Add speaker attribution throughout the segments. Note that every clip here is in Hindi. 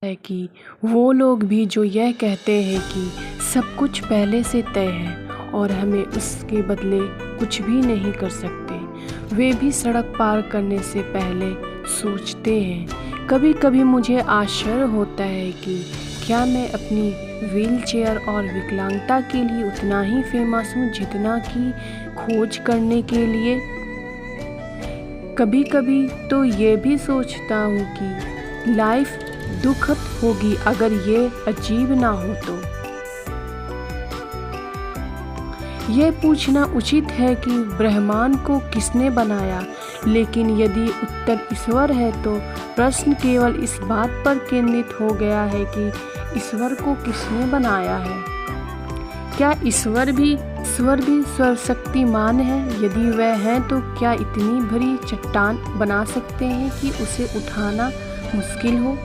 Speaker 1: है कि वो लोग भी जो यह कहते हैं कि सब कुछ पहले से तय है और हमें उसके बदले कुछ भी नहीं कर सकते, वे भी सड़क पार करने से पहले सोचते हैं। कभी कभी मुझे आश्चर्य होता है कि क्या मैं अपनी व्हीलचेयर और विकलांगता के लिए उतना ही फेमस हूँ जितना कि खोज करने के लिए। कभी कभी तो ये भी सोचता हूँ कि लाइफ दुखद होगी अगर ये अजीब ना हो तो। ये पूछना उचित है कि ब्रह्मांड को किसने बनाया, लेकिन यदि उत्तर ईश्वर है तो प्रश्न केवल इस बात पर केंद्रित हो गया है कि ईश्वर को किसने बनाया है। क्या ईश्वर भी सर्वशक्तिमान है? यदि वह है तो क्या इतनी बड़ी चट्टान बना सकते हैं कि उसे उठाना मुश्किल हो?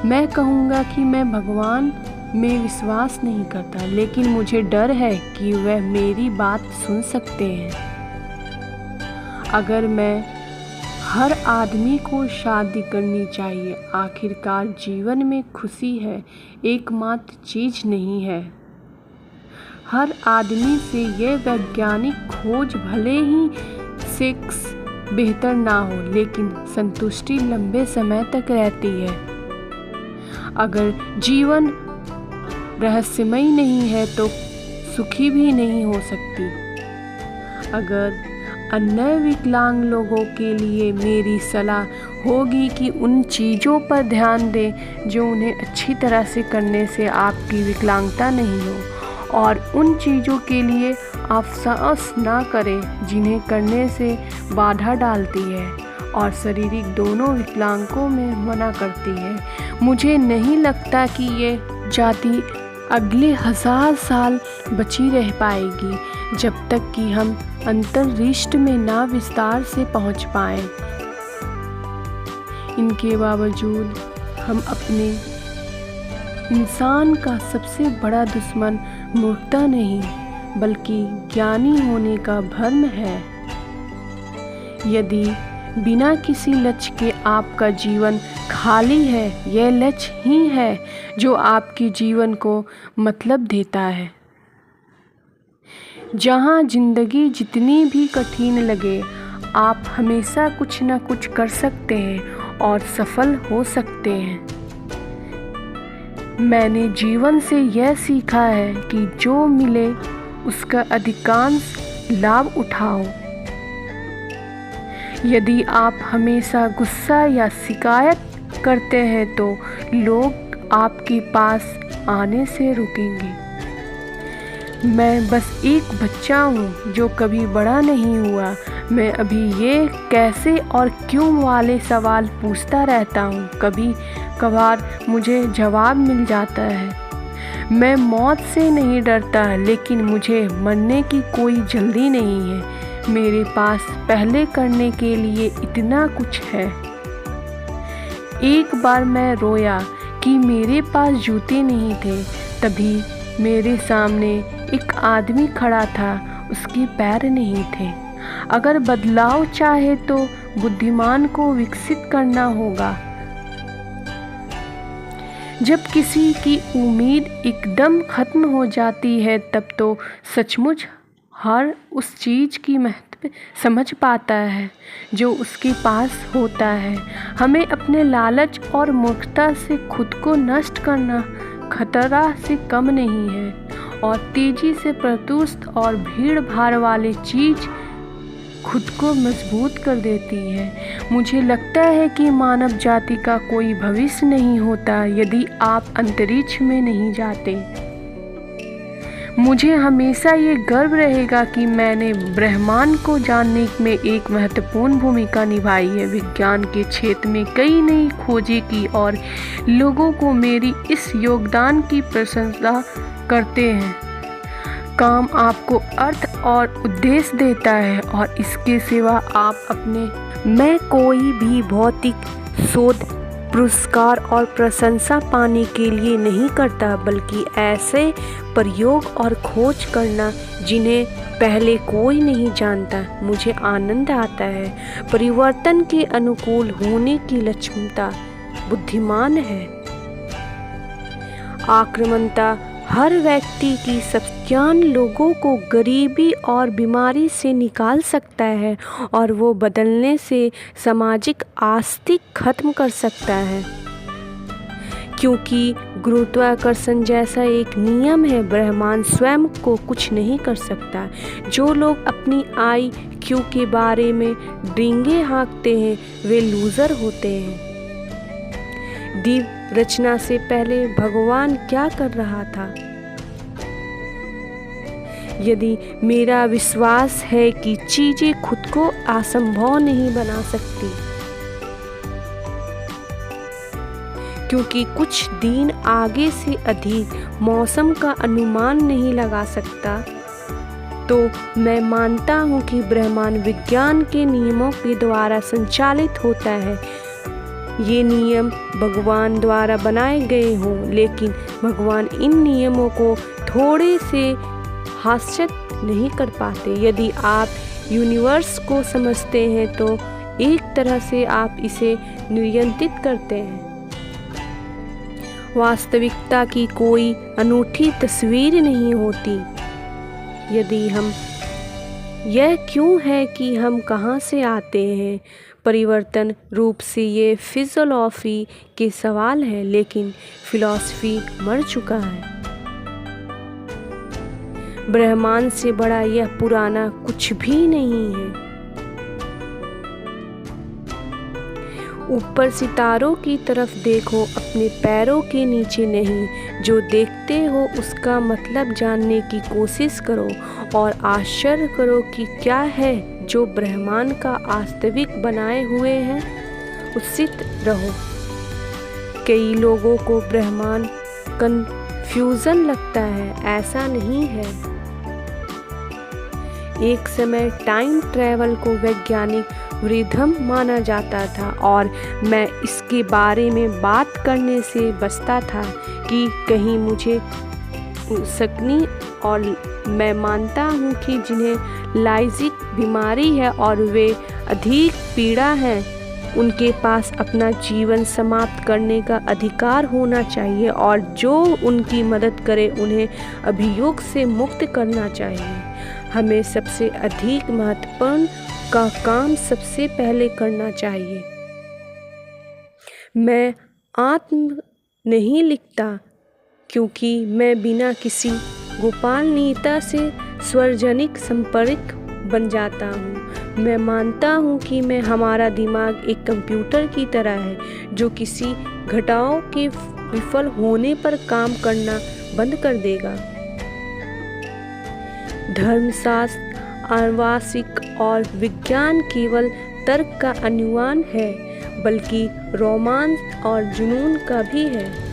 Speaker 1: मैं कहूँगा कि मैं भगवान में विश्वास नहीं करता, लेकिन मुझे डर है कि वह मेरी बात सुन सकते हैं। अगर मैं हर आदमी को शादी करनी चाहिए, आखिरकार जीवन में खुशी है एकमात्र चीज़ नहीं है। हर आदमी से ये वैज्ञानिक खोज भले ही सेक्स बेहतर ना हो, लेकिन संतुष्टि लंबे समय तक रहती है। अगर जीवन रहस्यमय नहीं है तो सुखी भी नहीं हो सकती। अगर अन्य विकलांग लोगों के लिए मेरी सलाह होगी कि उन चीज़ों पर ध्यान दें जो उन्हें अच्छी तरह से करने से आपकी विकलांगता नहीं हो, और उन चीज़ों के लिए अफसोस ना करें जिन्हें करने से बाधा डालती है और शारीरिक दोनों विकलांगों में मना करती है। मुझे नहीं लगता कि ये जाति अगले 1000 साल बची रह पाएगी जब तक कि हम अंतरिक्ष में ना विस्तार से पहुंच पाएं। इनके बावजूद हम अपने इंसान का सबसे बड़ा दुश्मन मूर्खता नहीं बल्कि ज्ञानी होने का भ्रम है। यदि बिना किसी लक्ष्य के आपका जीवन खाली है, यह लक्ष्य ही है जो आपके जीवन को मतलब देता है। जहाँ जिंदगी जितनी भी कठिन लगे, आप हमेशा कुछ न कुछ कर सकते हैं और सफल हो सकते हैं। मैंने जीवन से यह सीखा है कि जो मिले उसका अधिकांश लाभ उठाओ। यदि आप हमेशा गुस्सा या शिकायत करते हैं तो लोग आपके पास आने से रुकेंगे। मैं बस एक बच्चा हूँ जो कभी बड़ा नहीं हुआ। मैं अभी ये कैसे और क्यों वाले सवाल पूछता रहता हूँ। कभी कभार मुझे जवाब मिल जाता है। मैं मौत से नहीं डरता, लेकिन मुझे मरने की कोई जल्दी नहीं है। मेरे पास पहले करने के लिए इतना कुछ है। एक बार मैं रोया कि मेरे पास जूते नहीं थे। तभी मेरे सामने एक आदमी खड़ा था, उसके पैर नहीं थे। अगर बदलाव चाहे तो बुद्धिमान को विकसित करना होगा। जब किसी की उम्मीद एकदम खत्म हो जाती है तब तो सचमुच हर उस चीज़ की महत्व समझ पाता है जो उसके पास होता है। हमें अपने लालच और मूर्खता से खुद को नष्ट करना खतरा से कम नहीं है, और तेजी से प्रतुष्ट और भीड़ भाड़ वाली चीज़ खुद को मजबूत कर देती है। मुझे लगता है कि मानव जाति का कोई भविष्य नहीं होता यदि आप अंतरिक्ष में नहीं जाते। मुझे हमेशा ये गर्व रहेगा कि मैंने ब्रह्मांड को जानने में एक महत्वपूर्ण भूमिका निभाई है। विज्ञान के क्षेत्र में कई नई खोजें की और लोगों को मेरी इस योगदान की प्रशंसा करते हैं। काम आपको अर्थ और उद्देश्य देता है और इसके सिवा आप अपने मैं कोई भी भौतिक शोध पुरस्कार और प्रशंसा पाने के लिए नहीं करता, बल्कि ऐसे प्रयोग और खोज करना जिन्हें पहले कोई नहीं जानता। मुझे आनंद आता है। परिवर्तन के अनुकूल होने की क्षमता बुद्धिमान है। आक्रामकता हर व्यक्ति की सब ज्ञान लोगों को गरीबी और बीमारी से निकाल सकता है और वो बदलने से सामाजिक आस्तिक खत्म कर सकता है। क्योंकि गुरुत्वाकर्षण जैसा एक नियम है, ब्रह्मांड स्वयं को कुछ नहीं कर सकता। जो लोग अपनी IQ के बारे में डींगे हाँकते हैं वे लूज़र होते हैं। दिव्य रचना से पहले भगवान क्या कर रहा था? यदि मेरा विश्वास है कि चीजें खुद को असंभव नहीं बना सकती, क्योंकि कुछ दिन आगे से अधिक मौसम का अनुमान नहीं लगा सकता, तो मैं मानता हूँ कि ब्रह्मांड विज्ञान के नियमों के द्वारा संचालित होता है। ये नियम भगवान द्वारा बनाए गए हों, लेकिन भगवान इन नियमों को थोड़े से हस्तक्षेप नहीं कर पाते। यदि आप यूनिवर्स को समझते हैं तो एक तरह से आप इसे नियंत्रित करते हैं। वास्तविकता की कोई अनूठी तस्वीर नहीं होती। यदि हम यह क्यों है कि हम कहाँ से आते हैं, परिवर्तन रूप से ये फिज़ोलॉफी के सवाल है, लेकिन फिलॉसफी मर चुका है। ब्रह्मांड से बड़ा यह पुराना कुछ भी नहीं है। ऊपर सितारों की तरफ देखो, अपने पैरों के नीचे नहीं। जो देखते हो उसका मतलब जानने की कोशिश करो और आश्चर्य करो कि क्या है जो ब्रह्मांड का वास्तविक बनाए हुए हैं। उत्सुक रहो। कई लोगों को ब्रह्मांड कन्फ्यूजन लगता है, ऐसा नहीं है। एक समय टाइम ट्रैवल को वैज्ञानिक रिदम माना जाता था और मैं इसके बारे में बात करने से बचता था कि कहीं मुझे सकनी। और मैं मानता हूँ कि जिन्हें लाइजिक बीमारी है और वे अधिक पीड़ा है, उनके पास अपना जीवन समाप्त करने का अधिकार होना चाहिए और जो उनकी मदद करे उन्हें अभियोग से मुक्त करना चाहिए। हमें सबसे अधिक महत्वपूर्ण का काम सबसे पहले करना चाहिए। मैं आत्म नहीं लिखता क्योंकि मैं बिना किसी गोपनीयता से सार्वजनिक संपर्क बन जाता हूँ। मैं मानता हूँ कि हमारा दिमाग एक कंप्यूटर की तरह है जो किसी घटनाओं के विफल होने पर काम करना बंद कर देगा। धर्मशास्त्र, आवासिक और विज्ञान केवल तर्क का अनुमान है, बल्कि रोमांस और जुनून का भी है।